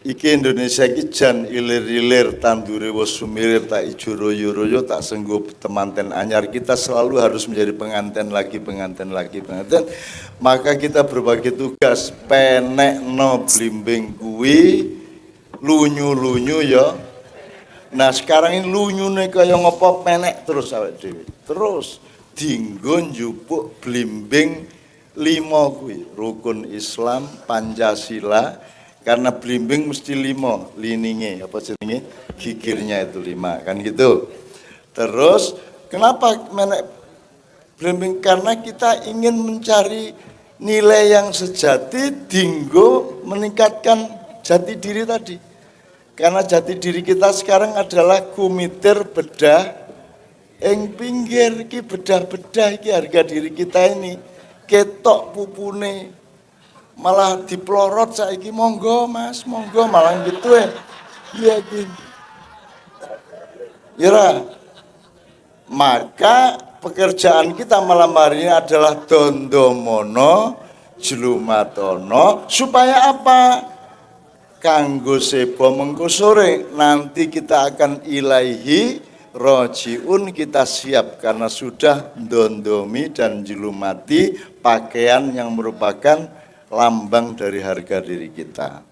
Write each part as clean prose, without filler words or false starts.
Iki Indonesia iki jan ilir-ilir tandure wis sumirir tak ijo royo-royo tak senggup temanten anyar. Kita selalu harus menjadi penganten lagi, penganten lagi, penganten. Maka kita berbagi tugas penekno blimbing kuwi lunyu-lunyu ya. Nah sekarang ini lunyune kaya ngopo penek terus awake dhewe. Terus dienggo njupuk blimbing 5 kuwi, rukun Islam, Pancasila. Karena blimbing mesti 5 lininge, apa jenenge? Gigirnya itu 5, kan gitu. Terus kenapa menek blimbing? Karena kita ingin mencari nilai yang sejati dinggo meningkatkan jati diri tadi. Karena jati diri kita sekarang adalah kumitir bedah ing pinggir iki bedah-bedah iki harga diri kita ini ketok pupune malah diplorot saiki monggo Mas, monggo malah gitu ya. Iya iki. Ira. Maka pekerjaan kita malam hari ini adalah dondomono, jlumatono supaya apa? Kanggo sebo mengko sore nanti kita akan ilahi rojiun, kita siap karena sudah dondomi dan jlumati pakaian yang merupakan lambang dari harga diri kita,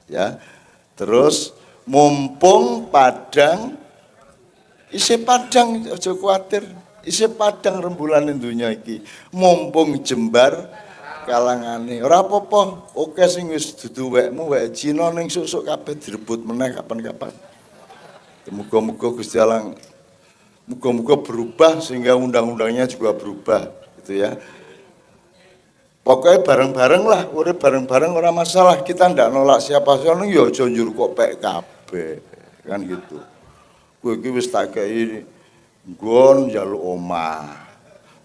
ya. Terus mumpung padang, isi padang aja kuatir, isi padang rembulan dunya iki, mumpung jembar kalangane, ora apa-apa, oke sing wis dudu wekmu wek Cina ning susuk kabeh direbut meneh kapan-kapan. Muga-muga Gusti Allah, muga-muga berubah sehingga undang-undangnya juga berubah, gitu ya. Pokoknya bareng-bareng lah, urip bareng-bareng ora masalah, kita ndak nolak siapa-siapa, ya aja njur kok PKB, kan gitu. Kowe iki wis tak kei nggon njaluk omah.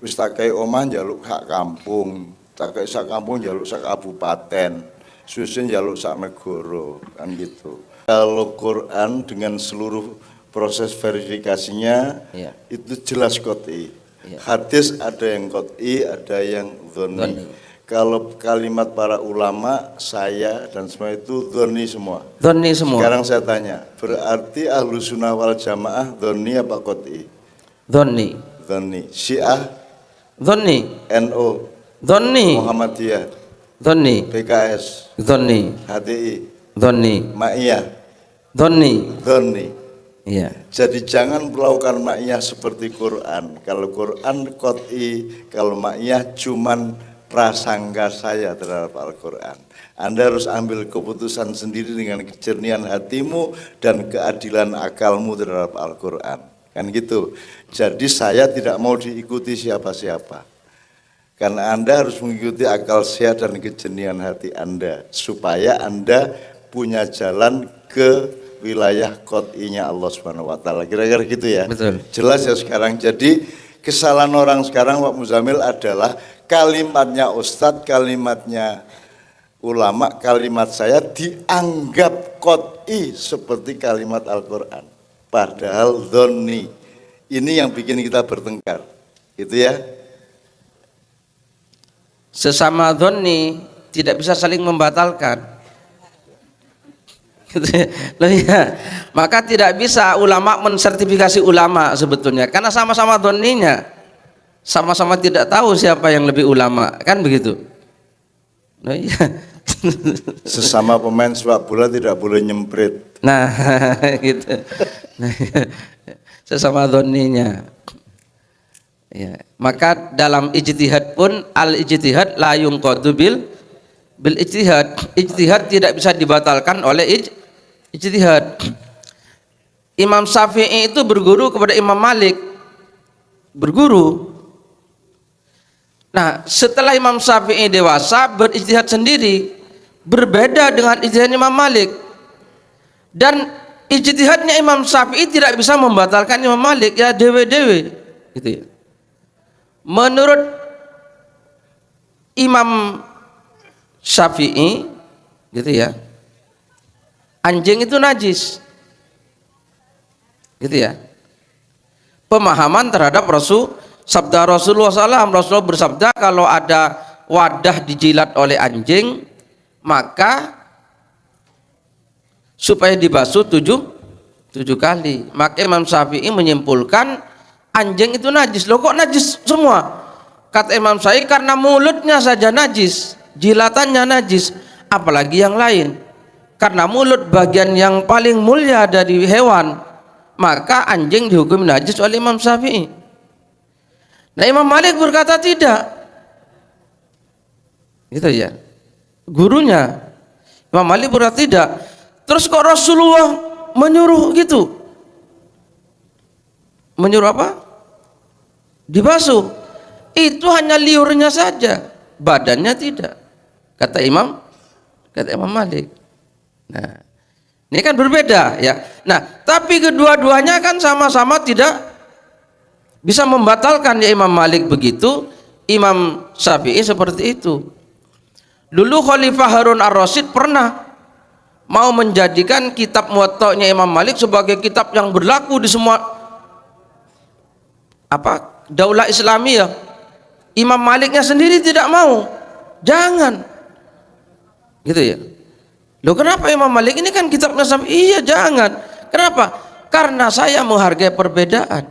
Wis tak kei omah njaluk hak kampung, tak kei sak kampung njaluk sak kabupaten, susun njaluk sak negara, kan gitu. Kalau Quran dengan seluruh proses verifikasinya itu jelas qot'i. Hadis ada yang qot'i, ada yang dhonni. Kalau kalimat para ulama, saya dan semua itu dhonni semua. Dhonni semua. Sekarang saya tanya, berarti Ahlus Sunnah wal Jamaah dhonni apa qot'i? Dhonni. Dhonni. Syiah? Dhonni. NU? Dhonni. Muhammadiyah? Dhonni. PKS? Dhonni. HTI? Dhonni. Ma'iyah? Dhonni. Dhonni. Iya. Jadi jangan melakukan ma'iyah seperti Quran. Kalau Quran qot'i, kalau ma'iyah cuman prasangka saya terhadap Al-Quran. Anda harus ambil keputusan sendiri dengan kejernihan hatimu dan keadilan akalmu terhadap Al-Quran. Kan gitu. Jadi saya tidak mau diikuti siapa-siapa. Karena Anda harus mengikuti akal sehat dan kejernihan hati Anda. Supaya Anda punya jalan ke wilayah qot'inya Allah Subhanahu wa Ta'ala. Kira-kira gitu ya. Betul. Jelas ya sekarang. Jadi kesalahan orang sekarang Pak Muzamil adalah kalimatnya Ustadz, kalimatnya ulama, kalimat saya dianggap qot'i seperti kalimat Al-Quran. Padahal dhonni. Ini yang bikin kita bertengkar. Itu ya. Sesama dhonni tidak bisa saling membatalkan. Loh ya. Maka tidak bisa ulama mensertifikasi ulama sebetulnya. Karena sama-sama dhonninya. Sama-sama tidak tahu siapa yang lebih ulama, kan begitu. Nah, iya. Sesama pemain sepak bola tidak boleh nyemprit. Nah, gitu. Nah, sesama dhonninya. Ya. Maka dalam ijtihad pun al-ijtihad la yunqadu bil ijtihad. Ijtihad tidak bisa dibatalkan oleh ijtihad. Imam Syafi'i itu berguru kepada Imam Malik. Berguru. Nah, setelah Imam Syafi'i dewasa berijtihad sendiri, berbeda dengan ijtihad Imam Malik. Dan ijtihadnya Imam Syafi'i tidak bisa membatalkan Imam Malik, ya dewe-dewe gitu ya. Menurut Imam Syafi'i gitu ya, anjing itu najis. Gitu ya. Pemahaman terhadap sabda Rasulullah SAW. Rasulullah bersabda, kalau ada wadah dijilat oleh anjing, maka supaya dibasuh tujuh kali. Maka Imam Syafi'i menyimpulkan anjing itu najis. Loh kok najis semua? Kata Imam Syafi'i karena mulutnya saja najis, jilatannya najis, apalagi yang lain. Karena mulut bagian yang paling mulia dari hewan, maka anjing dihukum najis oleh Imam Syafi'i. Nah Imam Malik berkata tidak. Gitu ya. Gurunya Imam Malik berkata tidak. Terus kok Rasulullah menyuruh gitu? Menyuruh apa? Dibasuh. Itu hanya liurnya saja, badannya tidak. Kata Imam Malik. Nah, ini kan berbeda ya. Nah, tapi kedua-duanya kan sama-sama tidak bisa membatalkan ya. Imam Malik begitu, Imam Syafi'i seperti itu. Dulu Khalifah Harun ar-Rasyid pernah mau menjadikan kitab Muwatta'nya Imam Malik sebagai kitab yang berlaku di semua daulah Islamiyah. Imam Maliknya sendiri tidak mau. Jangan. Gitu ya. Loh kenapa Imam Malik ini kan kitabnya sama? Iya jangan. Kenapa? Karena saya menghargai perbedaan.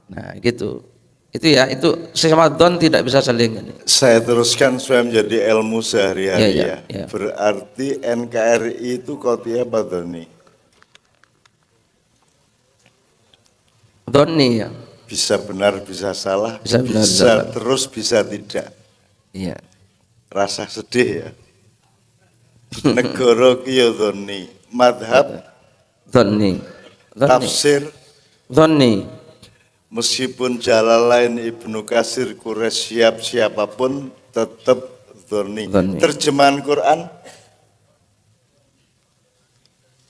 Nah gitu. Itu ya, itu sama don tidak bisa saling. Saya teruskan supaya menjadi ilmu sehari-hari Ya. Berarti NKRI itu kopi apa Doni? Doni ya. Bisa benar, bisa salah, Bisa benar, bisa salah. terus, bisa tidak. Iya. Rasa sedih ya. Negara kiyo Doni, madhab, Doni. tafsir, Doni. meskipun Jalalain Ibnu Katsir Quraisy siapapun tetap Doni. Doni. Terjemahan Quran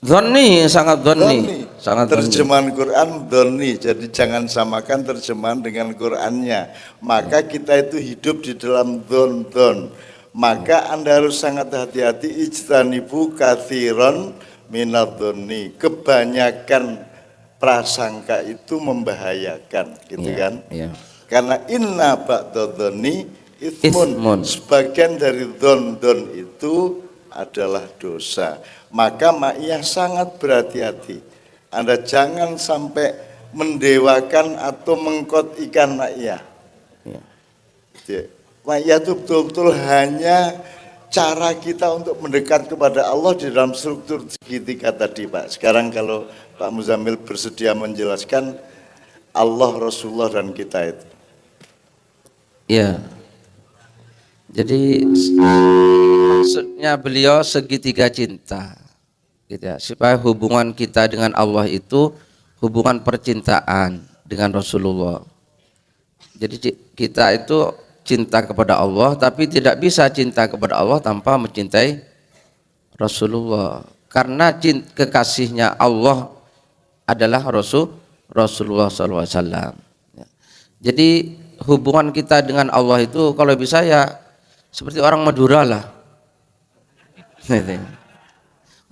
Doni, sangat doni. Sangat doni. Terjemahan Quran Doni. Jadi jangan samakan terjemahan dengan Qurannya. Maka kita itu hidup di dalam don. Maka Anda harus sangat hati-hati. Ijtanibu katsiran minadh doni. Kebanyakan prasangka itu membahayakan, gitu kan? Iya. Karena inna ba'dadh-dhonni Itsmun. itsmun. Sebagian dari don itu adalah dosa. Maka ma'iyah sangat berhati-hati. Anda jangan sampai mendewakan atau mengkotikan ma'iyah. Ya. Ma'iyah itu betul-betul hanya cara kita untuk mendekat kepada Allah di dalam struktur segitiga tadi Pak. Sekarang kalau Pak Muzammil bersedia menjelaskan Allah, Rasulullah dan kita itu. Ya. Jadi maksudnya beliau segitiga cinta. Gitu ya, supaya hubungan kita dengan Allah itu hubungan percintaan dengan Rasulullah. Jadi kita itu cinta kepada Allah, tapi tidak bisa cinta kepada Allah tanpa mencintai Rasulullah. Karena kekasihnya Allah adalah Rasulullah SAW. Jadi hubungan kita dengan Allah itu kalau bisa ya seperti orang Madura lah.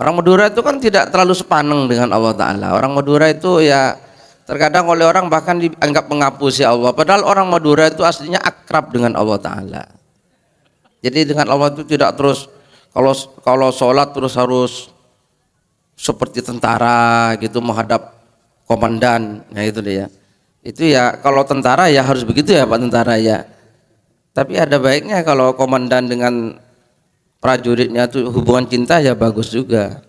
Orang Madura itu kan tidak terlalu sepaneng dengan Allah Ta'ala. Orang Madura itu ya terkadang oleh orang bahkan dianggap mengapusi Allah. Padahal orang Madura itu aslinya akrab dengan Allah Ta'ala. Jadi dengan Allah itu tidak terus kalau sholat terus harus seperti tentara gitu menghadap komandan. Nah itu dia. Itu ya kalau tentara ya harus begitu ya Pak tentara ya. Tapi ada baiknya kalau komandan dengan prajuritnya itu hubungan cinta ya bagus juga.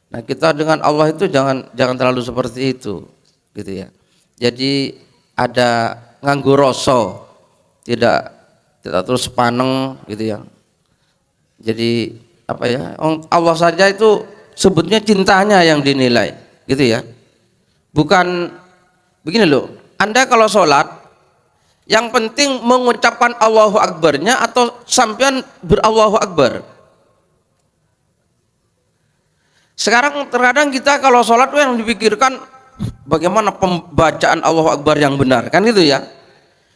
Nah kita dengan Allah itu jangan terlalu seperti itu, gitu ya. Jadi ada nganggo rasa, tidak terus paneng, gitu ya. Jadi apa ya? Allah saja itu sebutnya cintanya yang dinilai, gitu ya. Bukan begini loh. Anda kalau sholat, yang penting mengucapkan Allahu Akbarnya atau sampean berallahu Akbar. Sekarang terkadang kita kalau sholat yang dipikirkan bagaimana pembacaan Allahu Akbar yang benar, kan gitu ya.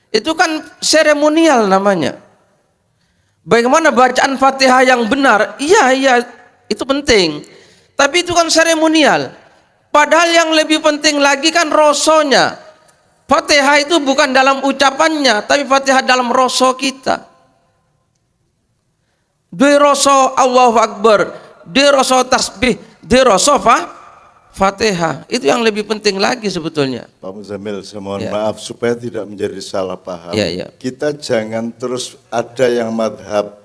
Itu kan seremonial namanya. Bagaimana bacaan Fatihah yang benar? Iya, itu penting. Tapi itu kan seremonial. Padahal yang lebih penting lagi kan rosonya. Fatihah itu bukan dalam ucapannya, tapi Fatihah dalam roso kita. Dua roso Allahu Akbar, dua roso tasbih, dirasa Fatihah. Itu yang lebih penting lagi sebetulnya. Pak Muzamil, saya mohon Ya. maaf supaya tidak menjadi salah paham. Ya, ya. Kita jangan terus ada yang madhab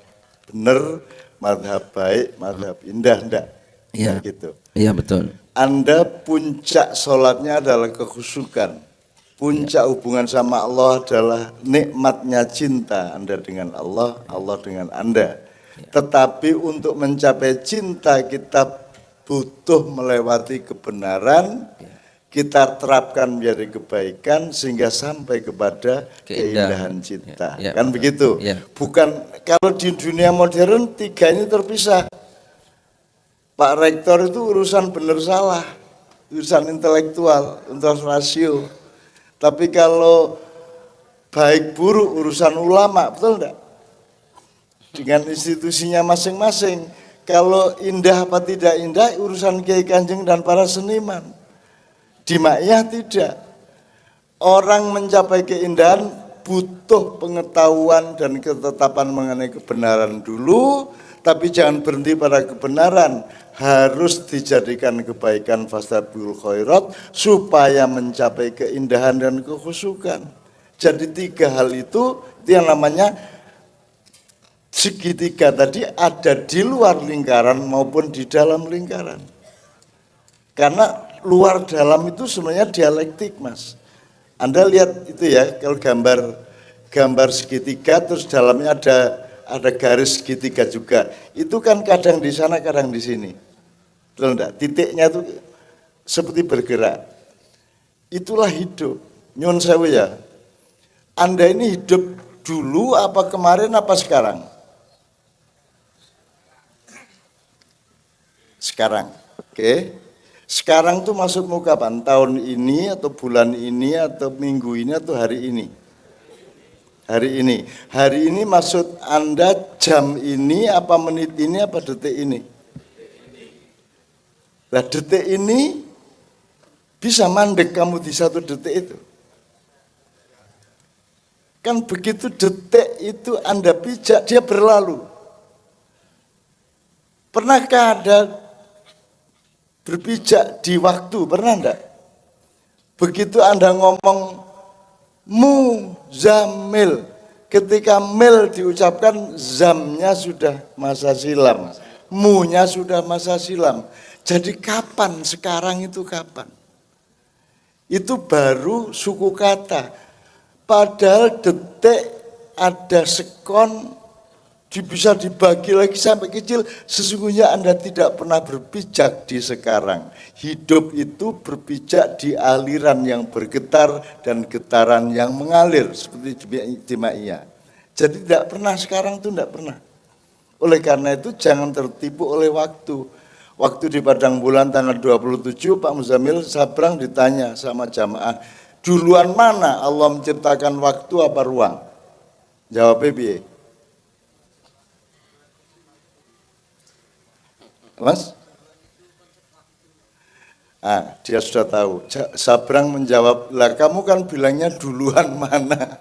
benar, madhab baik, madhab indah, enggak. Ya. Nah, gitu. Iya betul. Anda puncak sholatnya adalah kekhusyukan. Puncak hubungan sama Allah adalah nikmatnya cinta Anda dengan Allah, Allah dengan Anda. Tetapi untuk mencapai cinta kita butuh melewati kebenaran, kita terapkan menjadi kebaikan sehingga sampai kepada keindahan cinta. Ya, Kan begitu? Ya. Bukan kalau di dunia modern tiga ini terpisah. Pak Rektor itu urusan benar salah, urusan intelektual, urusan rasio. Tapi kalau baik buruk urusan ulama, betul enggak? Dengan institusinya masing-masing. Kalau indah apa tidak indah urusan Kiai Kanjeng dan para seniman. Di Ma'iyah tidak. Orang mencapai keindahan butuh pengetahuan dan ketetapan mengenai kebenaran dulu, tapi jangan berhenti pada kebenaran. Harus dijadikan kebaikan fastabiqul khairat supaya mencapai keindahan dan kekhusyukan. Jadi tiga hal itu yang namanya segitiga tadi ada di luar lingkaran maupun di dalam lingkaran. Karena luar dalam itu sebenarnya dialektik, Mas. Anda lihat itu ya, kalau gambar segitiga terus dalamnya ada garis segitiga juga. Itu kan kadang di sana, kadang di sini. Betul enggak? Titiknya itu seperti bergerak. Itulah hidup. Nyun sewu ya. Anda ini hidup dulu apa kemarin apa sekarang? Sekarang, oke. Sekarang tuh maksudmu kapan? Tahun ini atau bulan ini atau minggu ini atau hari ini? Hari ini. Hari ini maksud Anda jam ini apa menit ini apa detik ini? Lah detik ini bisa mandek kamu di satu detik itu. Kan begitu detik itu Anda pijak dia berlalu. Pernahkah ada berpijak di waktu, pernah enggak? Begitu Anda ngomong Muzamil, ketika mil diucapkan zamnya sudah masa silam, munya sudah masa silam. Jadi kapan, sekarang itu kapan? Itu baru suku kata. Padahal detik ada sekon, bisa dibagi lagi sampai kecil. Sesungguhnya Anda tidak pernah berpijak di sekarang. Hidup itu berpijak di aliran yang bergetar dan getaran yang mengalir seperti di Ma'iyah. Jadi tidak pernah, sekarang itu tidak pernah. Oleh karena itu jangan tertipu oleh waktu. Waktu di Padang Bulan tanggal 27 Pak Muzamil Sabrang ditanya sama jamaah, duluan mana Allah menciptakan waktu apa ruang? Jawabnya piye? Mas? Dia sudah tahu. Sabrang menjawab, lah kamu kan bilangnya duluan mana?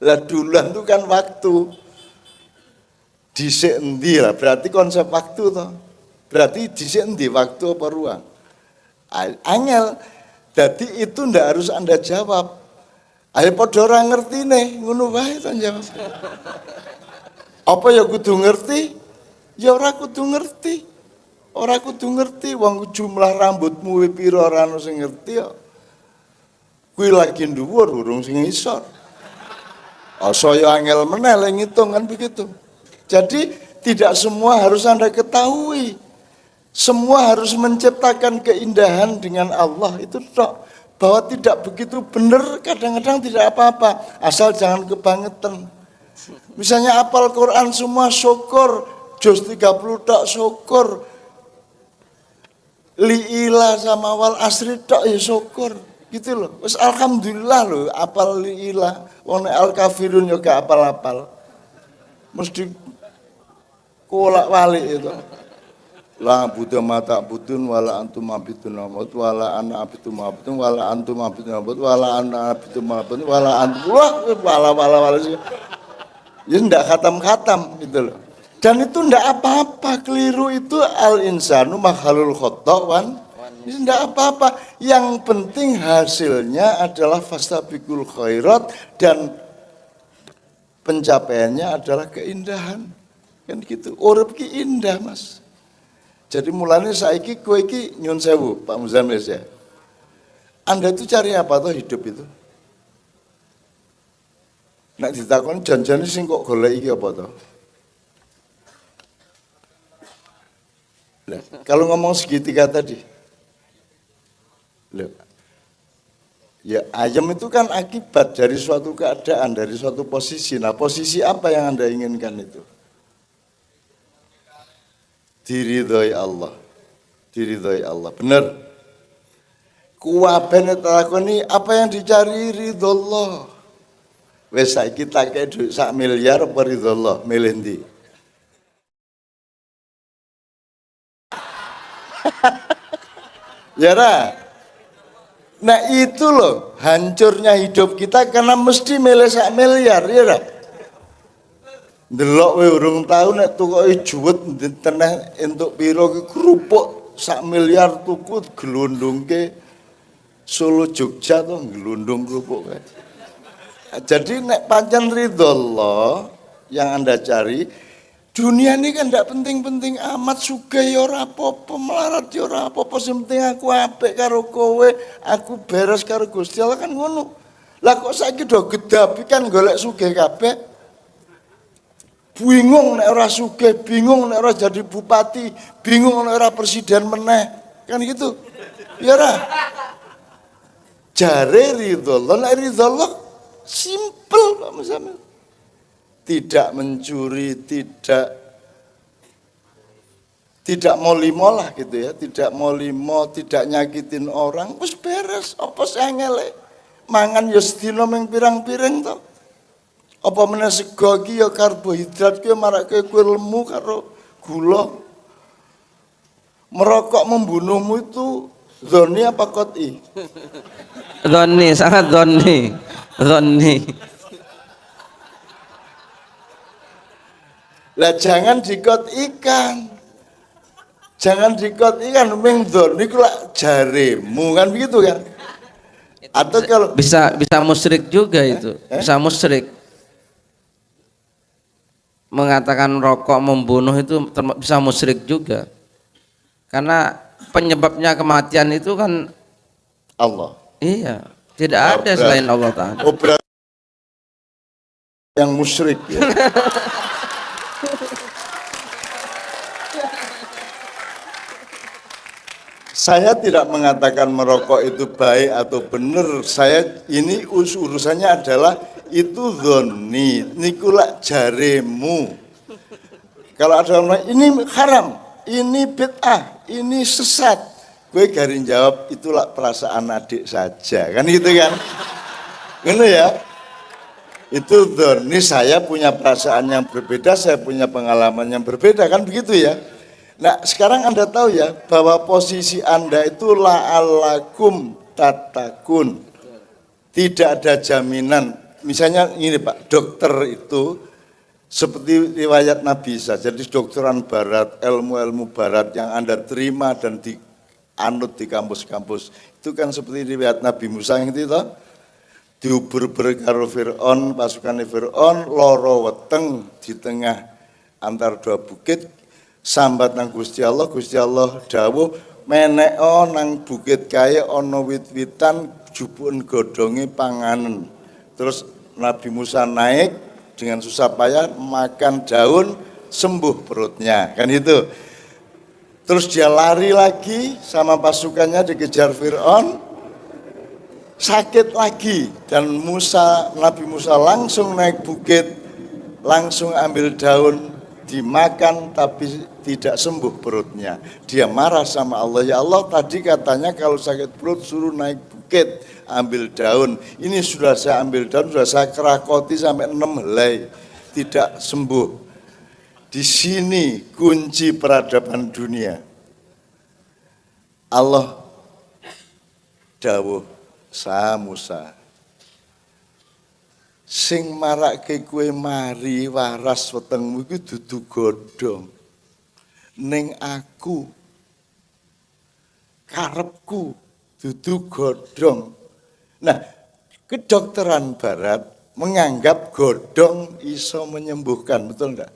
Lah duluan itu kan waktu. Dhisik endi lah, berarti konsep waktu toh. Berarti dhisik endi waktu apa ruang? Angel. Jadi itu ndak harus Anda jawab. Ayo padha ora ngerti nih, ngono wae to jawab. Apa ya kudu ngerti? Ya ora kudu ngerti. Ora kudu ngerti wong jumlah rambutmu pira ora ono sing ngerti kok. Kuwi lagi dhuwur urung sing ngisor. Saya angel meneh lek ngitung kan begitu. Jadi tidak semua harus Anda ketahui. Semua harus menciptakan keindahan dengan Allah itu tok. Bahwa tidak begitu benar kadang-kadang tidak apa-apa. Asal jangan kebangetan. Misalnya hafal Quran semua syukur. Juz 30 tok syukur. Li'ilah sama wal asri tok ya syukur. Gitu loh. Wes alhamdulillah loh hafal li'ilah. Wong al kafirun yo gak hafal-hafal. Mesti kolak-walik itu. La buddha mata budun wala antum abidun amut wala ana abidum abidun wala antum abidun amut wala ana abidum abidun wala antum wala ya ndak khatam-khatam gitu loh. Dan itu ndak apa-apa, keliru itu al-insanu makhlul khotowan. Ini ndak apa-apa. Yang penting hasilnya adalah fastabiqul khairat dan pencapaiannya adalah keindahan. Kan gitu. Urip ki indah, Mas. Jadi mulanya saiki kowe iki nyun sewu, Pak Muzamil ya. Anda itu cari apa tuh hidup itu? Nek ditakon janjane sing kok golek iki apa tuh? Nah, kalau ngomong segitiga tadi, loh, ya ayam itu kan akibat dari suatu keadaan, dari suatu posisi. Nah, posisi apa yang Anda inginkan itu? Diridhoi Allah. Diridhoi Allah. Benar. Kuwabene takoni apa yang dicari ridho Allah. Wes saiki tak kei dhuwit 1 miliar apa ridho Allah, milih ndi? Ya ra. Nah itu loh hancurnya hidup kita karena mesti milih 1 miliar, ya ra. Delok we urung tau nek tukoke juwet teneh entuk pira ki kerupuk 1 miliar tuku glundungke Solo Jogja to glundung kerupuk kae. Jadi nek pancen ridho Allah yang Anda cari, dunia ini kan tidak penting-penting amat, sugih ya ora apa-apa, melarat ya ora apa-apa, sing penting aku apik karo kowe, aku beres karo Gusti Allah kan ngono. Lah kok saiki do gedapi kan golek sugih kabeh. Bingung nek ora sugih, bingung nek ora jadi bupati, bingung nek ora presiden meneh. Kan gitu. Ya ora. Jare ridho Allah, nek ridho Allah simple Pak Muzamil. Tidak mencuri, tidak mau limo lah gitu ya, tidak mau limo, tidak nyakitin orang, wis beres. Apa sih ngele? Mangan ya sedina ming pirang-pirang to. Apa meneh sego iki ya karbohidrat ki marake kowe lemu karo gula. Merokok membunuhmu itu zoni apa qot'i? Zonni, sangat zonni. Zonni. Lah jangan dikot ikan. Jangan dikot ikan ming dzon niku lak jaremu kan begitu kan? Atau kalau bisa musyrik juga itu. Bisa musyrik. Mengatakan rokok membunuh itu bisa musyrik juga. Karena penyebabnya kematian itu kan Allah. Iya, tidak ada selain Allah Ta'ala. Oh, berarti yang musyrik ya. Saya tidak mengatakan merokok itu baik atau benar. Saya ini urusannya adalah itu dzonni, nikulak jaremu. Kalau ada orang ini haram, ini bid'ah, ini sesat, gue garing jawab itulah perasaan adik saja, kan gitu kan? Gitu ya. Itu dzonni, saya punya perasaan yang berbeda, saya punya pengalaman yang berbeda, kan begitu ya? Nah sekarang Anda tahu ya bahwa posisi Anda itu la'alakum tatakun. Tidak ada jaminan. Misalnya ini Pak, dokter itu seperti riwayat Nabi Isa. Jadi dokteran barat, ilmu-ilmu barat yang Anda terima dan dianut di kampus-kampus. Itu kan seperti riwayat Nabi Musa yang itu diuber-uber karo Fir'aun, pasukan Fir'aun, loro weteng di tengah antar dua bukit. Sambat nang Gusti Allah dawuh meneko nang bukit kaya ana wit-witan jupun godhonge panganen. Terus Nabi Musa naik dengan susah payah makan daun sembuh perutnya, kan itu. Terus dia lari lagi sama pasukannya dikejar Fir'aun, sakit lagi dan Nabi Musa langsung naik bukit, langsung ambil daun dimakan tapi tidak sembuh perutnya. Dia marah sama Allah, ya Allah tadi katanya kalau sakit perut suruh naik bukit ambil daun, ini sudah saya ambil daun, sudah saya kerakoti sampai 6 helai tidak sembuh. Di sini kunci peradaban dunia. Allah dawuh sa Musa, Sing marake kowe mari waras wetengmu iku dudu godhong. Ning aku karepku dudu godhong. Nah, kedokteran barat menganggap godhong iso menyembuhkan, betul enggak?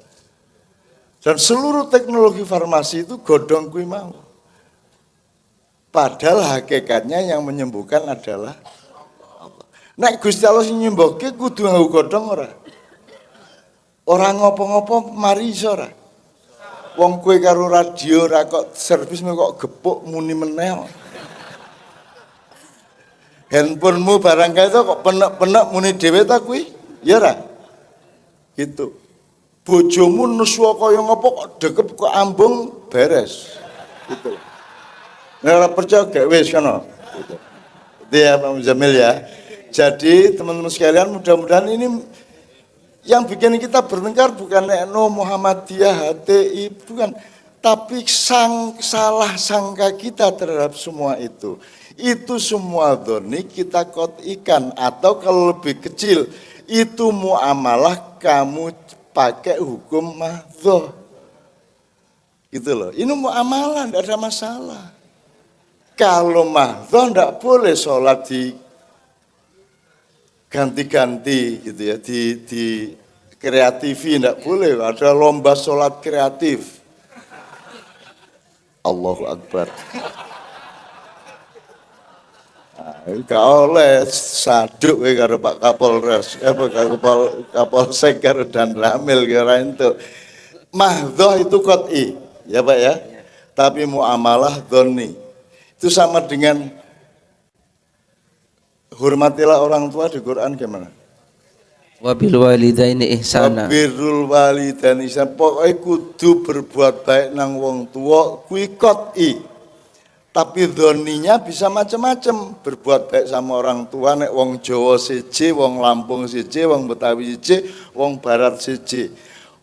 Dan seluruh teknologi farmasi itu godhong kuwi mau. Padahal hakikatnya yang menyembuhkan adalah Allah. Nek Gusti Allah sing nyembuhke kudu nganggo godhong ora? Ora ngopo-ngopo mari iso ora? Wong kowe karo radio ora kok servis kok gepuk muni meneh. Handphonemu barang kae to kok penek-penek muni dhewe ta kuwi? Ya ora? Gitu. Bojomu nuswa kaya ngopo kok dekep kok ambung beres. Gitu. Nek ora percaya gak wis kana. Gitu. Itu ya Pak Muzamil ya. Jadi teman-teman sekalian mudah-mudahan ini yang bikin kita bertengkar bukan NU Muhammadiyah HTI bukan, tapi salah sangka kita terhadap semua itu. Itu semua dhoni kita kotikan atau kalau lebih kecil itu muamalah kamu pakai hukum mahdhah. Gitu loh. Ini muamalah enggak ada masalah. Kalau mahdhah enggak boleh sholat di ganti-ganti gitu ya, di kreatifi enggak boleh, ada lomba sholat kreatif. Allahu Akbar. Enggak oleh saduk karo Pak Kapolres, Kapolsek karo dan Ramil kira itu. Mahdhah itu qat'i, ya Pak ya. Tapi muamalah dhoni. Itu sama dengan hormatilah orang tua di Quran gimana? Wabil walidaini ihsana. Wabirrul walidaini ihsana. Pokoke kudu berbuat baik nang wong tua kuwi qat'i. Tapi dhoninya bisa macam-macam. Berbuat baik sama orang tua nek wong Jawa siji, wong Lampung siji, wong Betawi siji, wong Barat siji.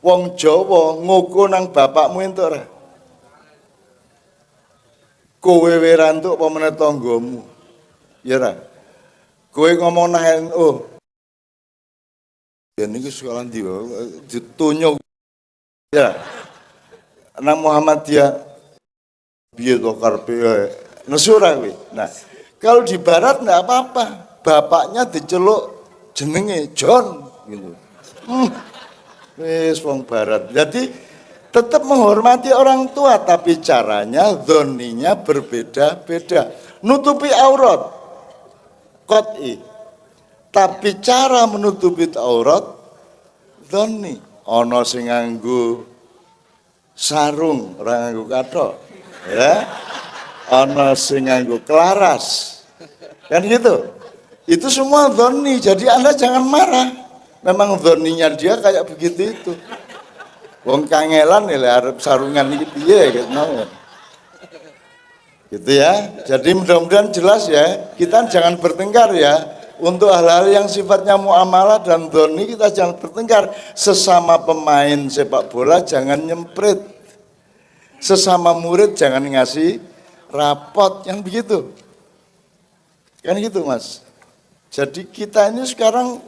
Wong Jawa ngoko nang bapakmu entuk ora? Kowe werantuk apa meneh tanggamu? Ya ora? Kowe ngomong nang NU. Ya niku sekolah ndi ditunyuk. Ya. Nang Muhammadiyah piye to karepe nesura kuwi. Nah, kalau di barat enggak apa-apa. Bapaknya diceluk jenenge John gitu. Wis wong barat. Jadi tetap menghormati orang tua tapi caranya dhoninya berbeda-beda. Nutupi aurat qat'i. Tapi cara menutupi aurat dhoni. Ana sing nganggo sarung, ora nganggo kathok. Ya. Ana sing nganggo kelaras. Kan gitu. Itu semua dhoni. Jadi Anda jangan marah. Memang dhoninya dia kayak begitu itu. Wong kangelan ya arep sarungan iki piye gitu. Gitu ya. Jadi mudah-mudahan jelas ya. Kita jangan bertengkar ya. Untuk hal-hal yang sifatnya muamalah dan dhoni kita jangan bertengkar. Sesama pemain sepak bola jangan nyemprit. Sesama murid jangan ngasih rapot yang begitu. Kan gitu Mas. Jadi kita ini sekarang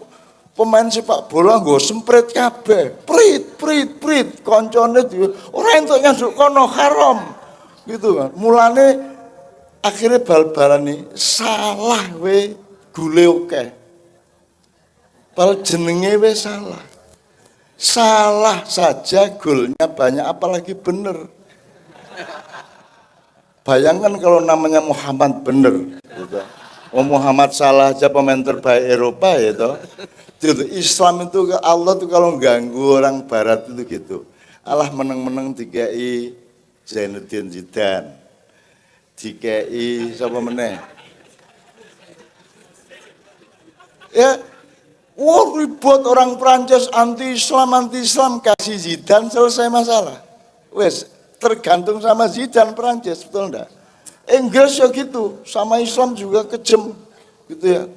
pemain sepak bola nggo semprit kabeh. Prit. Koncone ora entuk nyanduk kono haram. Gitu kan. Mulane akhirnya bal-balan ini salah we gule oke. Padahal jenenge we salah. Salah saja golnya banyak apalagi bener. Bayangkan kalau namanya Muhammad bener gitu. Oh Muhammad salah aja pemain terbaik Eropa ya toh. Islam itu Allah tuh kalau ganggu orang barat itu gitu. Allah meneng-meneng dikai Zainuddin Zidane. Dikai siapa meneh? Ya, ribut orang Prancis anti-Islam kasih Zidane selesai masalah. Wes tergantung sama Zidane Prancis, betul enggak? Inggris ya gitu, sama Islam juga kejem gitu ya.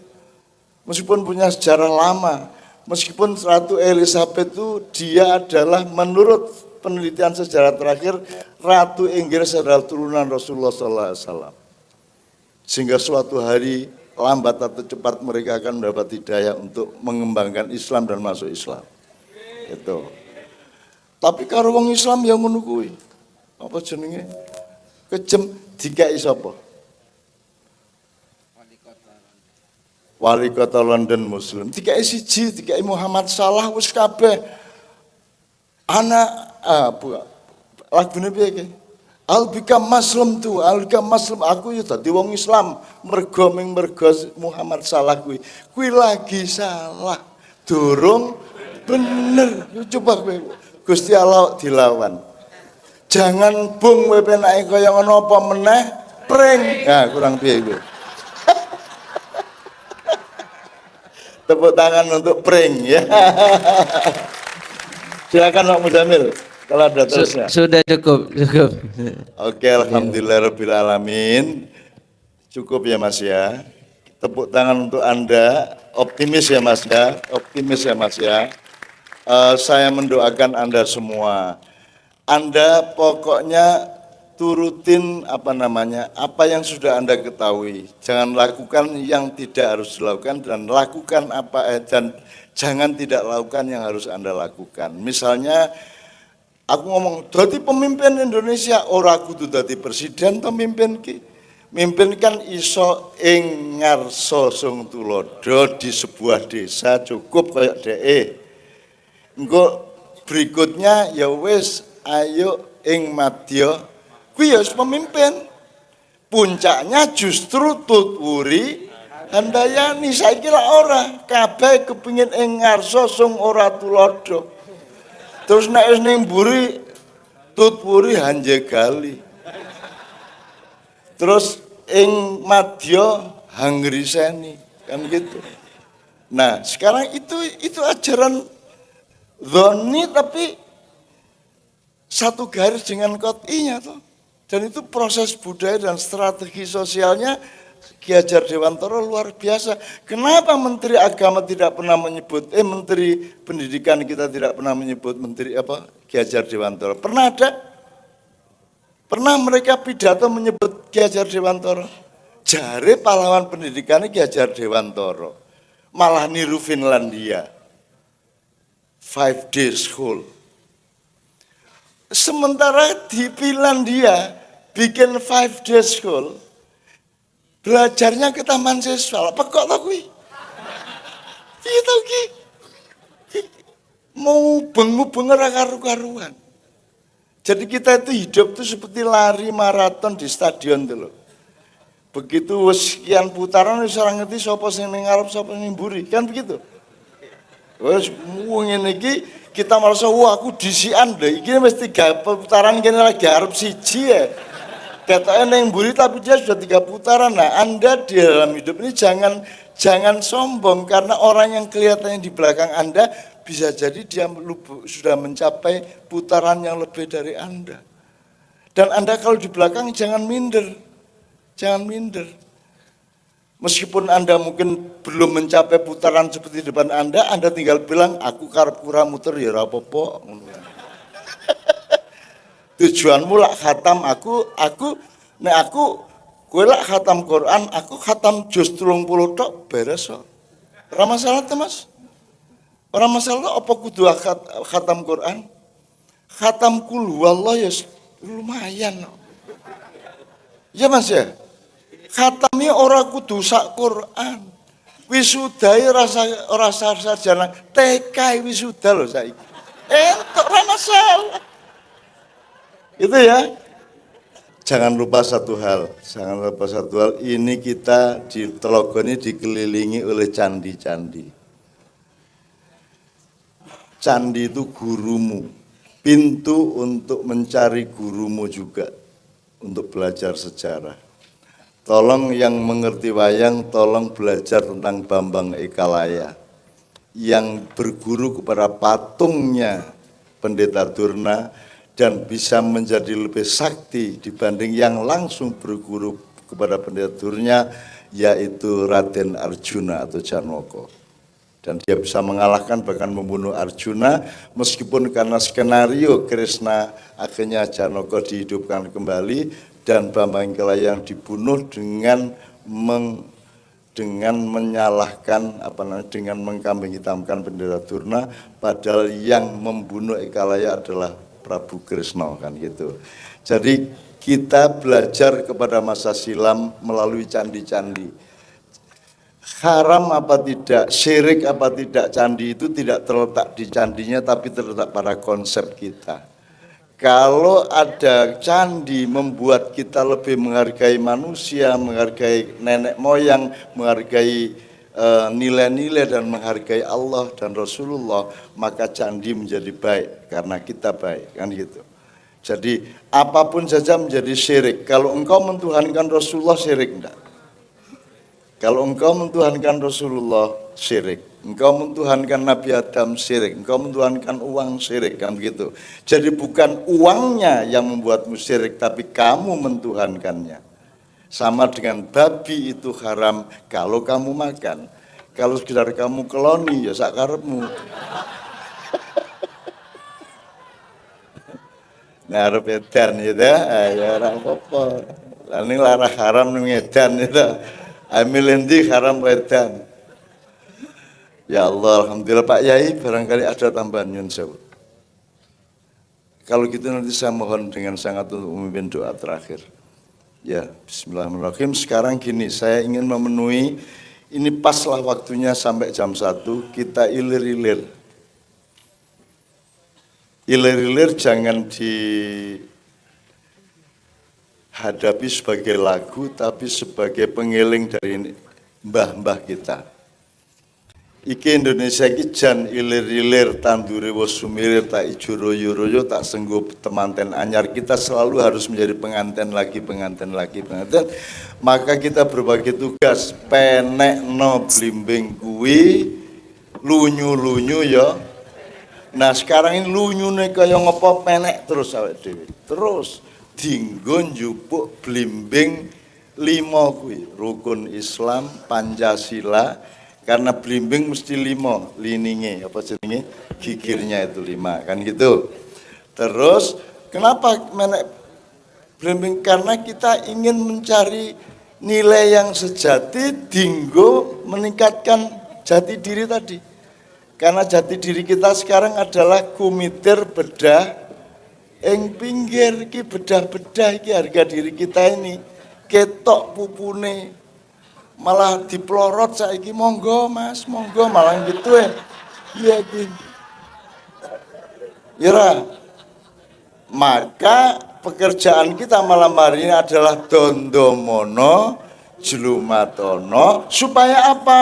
Meskipun punya sejarah lama, meskipun Ratu Elizabeth itu dia adalah menurut penelitian sejarah terakhir Ratu Inggris adalah turunan Rasulullah SAW. Sehingga suatu hari lambat atau cepat mereka akan mendapat hidayah untuk mengembangkan Islam dan masuk Islam. Itu. Tapi karo wong Islam yang ngono kuwi. Apa jenenge? Kejem dikai sapa? Wali kota London Muslim. Dikai siji, dikai Muhammad Salah wis kabeh. Anak lagune piye iki? I'll become Muslim tuh, aku ya dadi wong Islam mergo Muhammad Salah kuwi. Kuwi lagi salah. Durung bener. Coba kowe Gusti Allah dilawan. Jangan bung kowe penake kaya ngono apa meneh pring. Nah, kurang piye iku. Tepuk tangan untuk pring ya. Silakan Pak Muzamil. Kalau ada terusnya. Sudah cukup. Oke, alhamdulillahirobbilalamin. Cukup ya Mas ya. Tepuk tangan untuk Anda. Optimis ya Mas ya. Saya mendoakan Anda semua. Anda pokoknya turutin apa yang sudah Anda ketahui. Jangan lakukan yang tidak harus dilakukan dan lakukan dan jangan tidak lakukan yang harus Anda lakukan. Misalnya aku ngomong, dadi pemimpin Indonesia, ora kudu dadi presiden to mimpin ki. Mimpin kan iso ing ngarsa sung tulodo di sebuah desa cukup kayak DE. Engko berikutnya ya wis ayo ing madya kuwi ya wis pemimpin. Puncaknya justru tutwuri handayani saiki lak ora kabeh kepengin ing ngarsa sung ora tulodo. Terus nek wis ning mburi tutwuri hanjegali. Terus ing madya hangriseni kan gitu. Nah, sekarang itu ajaran dhoni tapi satu garis dengan qot'inya tuh. Dan itu proses budaya dan strategi sosialnya Ki Hajar Dewantara luar biasa. Kenapa Menteri Agama tidak pernah menyebut, Menteri Pendidikan kita tidak pernah menyebut Ki Hajar Dewantara? Pernah ada? Pernah mereka pidato menyebut Ki Hajar Dewantara? Jare pahlawan pendidikannya Ki Hajar Dewantara. Malah niru Finlandia. 5-day school. Sementara di Finlandia bikin 5-day school, belajarnya ke taman siswa. Pekok tau kuwi. Piye tau ki? Mau bengu-bengu ora karu-karuan. Jadi kita itu hidup itu seperti lari maraton di stadion itu loh. Begitu sekian putaran wis ora ngerti sapa sing ning ngarep sapa ning mburi, kan begitu. Wes ngene iki kita merasa wah aku disian deh. Iki mesti 3 putaran kene lagi arep siji ya. Ketoke ning mburi tapi dia sudah 3 putaran. Nah, Anda di dalam hidup ini jangan sombong karena orang yang kelihatannya di belakang Anda bisa jadi dia sudah mencapai putaran yang lebih dari Anda. Dan Anda kalau di belakang jangan minder. Jangan minder. Meskipun Anda mungkin belum mencapai putaran seperti di depan Anda tinggal bilang, aku karep kurang muter ya rapopo. Tujuanmu lak khatam aku kowe lak khatam Quran, aku khatam juz 30 tok beres kok. Ora masalah to, Mas. Ora masalah apa kudu khatam Quran? Khatam kul huwallah ya lumayan. Ya Mas ya. Khatamnya ora kudu sak Quran. Wisudai ora sarjana TK wisuda lho saiki. Ora masalah. Itu ya. Jangan lupa satu hal, ini kita di Telogo ini dikelilingi oleh candi-candi. Candi itu gurumu, pintu untuk mencari gurumu juga, untuk belajar sejarah. Tolong yang mengerti wayang, tolong belajar tentang Bambang Ekalaya, yang berguru kepada patungnya Pendeta Durna, dan bisa menjadi lebih sakti dibanding yang langsung berguru kepada Pendeta Durna, yaitu Raden Arjuna atau Janoko. Dan dia bisa mengalahkan bahkan membunuh Arjuna, meskipun karena skenario Krishna akhirnya Janoko dihidupkan kembali dan Bambang Ekalaya yang dibunuh dengan dengan menyalahkan dengan mengkambing hitamkan bendera Durna, padahal yang membunuh Ekalaya adalah Prabu Kresna, kan gitu. Jadi kita belajar kepada masa silam melalui candi-candi. Haram apa tidak, syirik apa tidak, candi itu tidak terletak di candinya tapi terletak pada konsep kita. Kalau ada candi membuat kita lebih menghargai manusia, menghargai nenek moyang, menghargai nilai-nilai dan menghargai Allah dan Rasulullah, maka candi menjadi baik karena kita baik, kan gitu. Jadi apapun saja menjadi syirik. Kalau engkau mentuhankan Rasulullah, syirik enggak? Kalau engkau mentuhankan Rasulullah, syirik. Engkau mentuhankan Nabi Adam, syirik. Engkau mentuhankan uang, syirik, kan begitu. Jadi bukan uangnya yang membuatmu syirik, tapi kamu mentuhankannya. Sama dengan babi itu haram kalau kamu makan. Kalau sekedar kamu keloni, ya sakarepmu. Nah, arep edan gitu ya ora apa-apa. Lah ning larang haram ning edan itu. Amil endi haram edan. Ya Allah, alhamdulillah Pak Yai, barangkali ada tambahan nyun sewu. Kalau gitu nanti saya mohon dengan sangat untuk memimpin doa terakhir. Ya, bismillahirrahmanirrahim. Sekarang gini, saya ingin memenuhi, ini paslah waktunya sampai jam 1, kita ilir-ilir. Ilir-ilir jangan dihadapi sebagai lagu, tapi sebagai pengiling dari mbah-mbah kita. Iki Indonesia iki jan ilir-ilir tandure wis sumirir tak ijo royo-royo tak senggup temanten anyar. Kita selalu harus menjadi pengantin lagi. Maka kita berbagi tugas penekno blimbing kuwi lunyu-lunyu ya. Nah sekarang ini lunyune kaya ngopo penek terus awake dhewe. Terus dinggo njupuk blimbing 5 kuwi, rukun Islam, Pancasila. Karena blimbing mesti 5 lininge, apa jenenge? Gigirnya itu 5, kan gitu. Terus kenapa menek blimbing? Karena kita ingin mencari nilai yang sejati dinggo meningkatkan jati diri tadi. Karena jati diri kita sekarang adalah kumitir bedah ing pinggir iki bedah-bedah iki harga diri kita ini ketok pupune. Malah diplorot saiki monggo Mas, monggo malah gitu ya. Iya iki. Ira. Maka pekerjaan kita malam hari ini adalah dondomono, jlumatono supaya apa?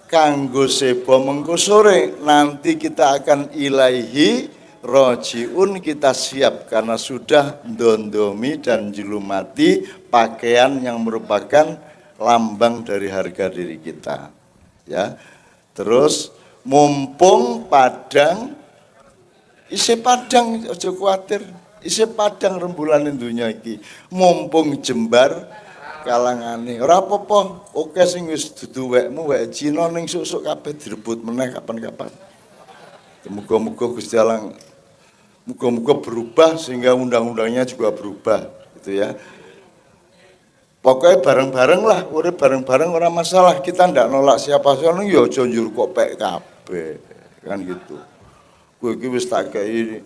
Kanggo sebo mengko sore nanti kita akan ilahi rojiun, kita siap karena sudah dondomi dan jlumati pakaian yang merupakan lambang dari harga diri kita, ya. Terus mumpung padang, isi padang aja kuatir, isi padang rembulan dunya iki, mumpung jembar kalangane, ora apa-apa, oke sing wis dudu wekmu wek Cina ning susuk kabeh direbut meneh kapan-kapan. Muga-muga Gusti Allah, muga-muga berubah sehingga undang-undangnya juga berubah, gitu ya. Pokoknya bareng-bareng lah, urip bareng-bareng orang masalah, kita ndak nolak siapa siapa, ya aja njur kok PKB, kan gitu. Kowe iki wis tak kei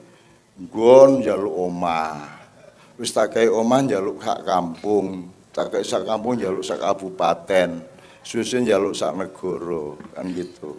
nggon njaluk omah. Wis tak kei omah njaluk hak kampung, tak kei sak kampung njaluk sak kabupaten, susun njaluk sak negara, kan gitu.